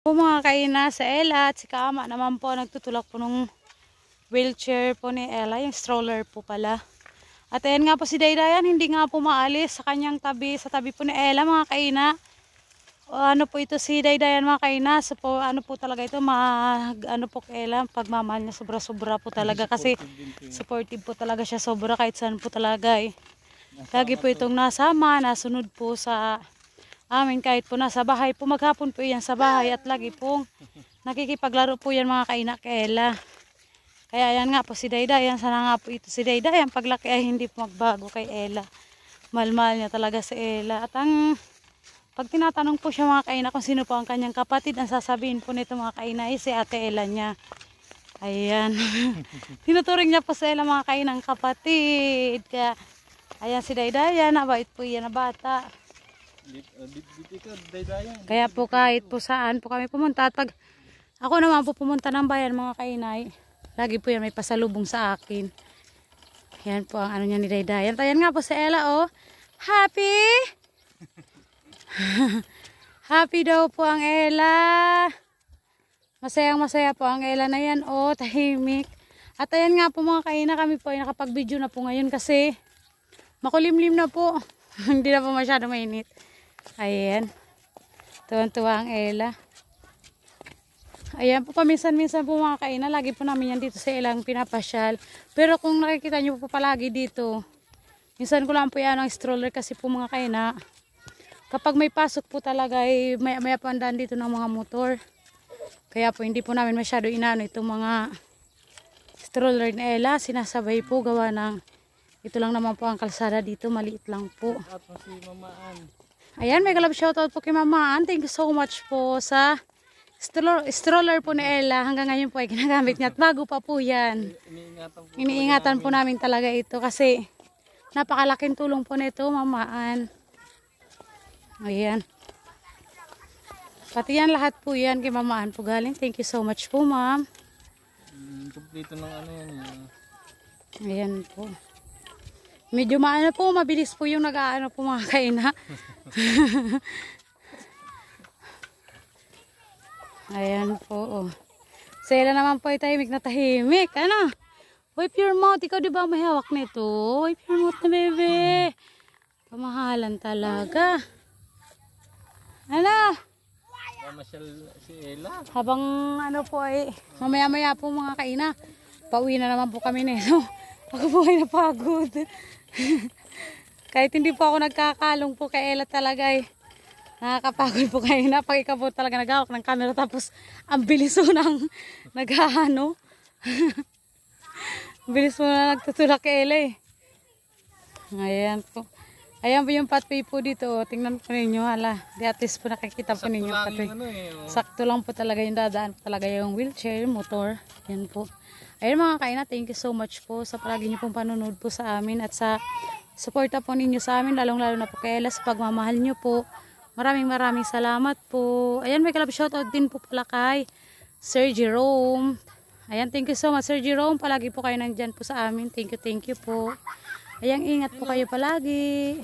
Po mga kaina, sa Ella at si Kama naman po nagtutulak po nung wheelchair po ni Ella, yung stroller po pala. At ayan nga po si Daydayan, hindi nga po maalis sa kanyang tabi, sa tabi po ni Ella mga kaina. Ano po ito si Daydayan mga kaina, so po, ano po talaga ito, ano po kay Ella, pagmamahal niya sobra-sobra po talaga kasi supportive po talaga siya sobra kahit saan po talaga eh. Lagi po itong nasama, nasunod po sa amin kahit po nasa bahay po, maghapon po yan sa bahay at lagi pong nakikipaglaro po yan mga kaina kay Ella. Kaya yan nga po si Daydayan, sana nga po ito si Daydayan paglaki ay hindi po magbago kay Ella. Mahal niya talaga si Ella. At pag tinatanong po siya mga kaina kung sino po ang kanyang kapatid, ang sasabihin po nito mga kaina ay si Ate Ella niya. Ayan. Tinuturing niya po sa Ella mga kainang kapatid. Kaya ayan si Daydayan, nabait po yan na bata. Kaya po kahit po saan po kami pumunta at pag ako naman po pumunta ng bayan mga kainay, lagi po yan may pasalubong sa akin. Yan po ang ano niya ni Daydayan. Ayan nga po si Ella oh. Happy! Happy daw po ang Ella. Masayang masaya po ang Ella na yan oh, tahimik. At ayan nga po mga kaina, kami po ay nakapag-video na po ngayon kasi makulimlim na po. Hindi na po masyado mainit. Ayan. Tuwan-tuwa ang Ella. Ayan po, paminsan-minsan po mga kaina. Lagi po namin yan dito sa Ellang pinapasyal. Pero kung nakikita nyo po palagi dito, minsan ko lang po yan ang stroller kasi po mga kaina. Kapag may pasok po talaga, ay maya po andan dito ng mga motor. Kaya po hindi po namin masyado inaano itong mga stroller ni Ella. Sinasabay po gawa ng ito lang naman po ang kalsada dito. Maliit lang po. Ayan, may galab shoutout po kay Mamaan. Thank you so much po sa stroller po ni Ella. Hanggang ngayon po ay ginagamit niya. At bago pa po yan. Iniingatan po namin talaga ito kasi napakalaking tulong po nito, Mamaan. Ayan. Pati yan, lahat po yan kay Mamaan po galing. Thank you so much po, ma'am. Kompleto ng ano yan. Ayan po. Medyo maano po, mabilis po yung nag-aano po mga kaina. Ayan po. Oh. Sela naman po ay tahimik na tahimik. Ano? Wipe your mouth. Ikaw di ba may hawak nito? Wipe your mouth na bebe. Pamahalan talaga. Ano? Masyal si Ella. Habang ano po ay mamaya-maya po mga kaina. Pauwi na naman po kami nito. Ako po ay napagod. Kahit hindi po ako nagkakalong po kay Ella talaga ay nakakapagod po kayo na pag ikaw po talaga naghawak ng camera tapos ang bilis mo nang naghahano. Bilis mo na nagtutulak kay Ella eh. Ayan po. Ayan po yung pathway po dito. Tingnan po ninyo. Hala, di at least po nakikita po ninyo yung pathway. Sakto lang po talaga yung dadaan po talaga yung wheelchair, motor. Yan po. Ayan mga kaina, thank you so much po sa palagi niyo pong panonood po sa amin at sa suporta po ninyo sa amin, lalong-lalo na po kay Ella sa pagmamahal niyo po. Maraming salamat po. Ayan, may kalab shoutout din po pala kay Sir Jerome. Ayan, thank you so much Sir Jerome. Palagi po kayo nandyan po sa amin. Thank you po. Ayan, ingat po kayo palagi.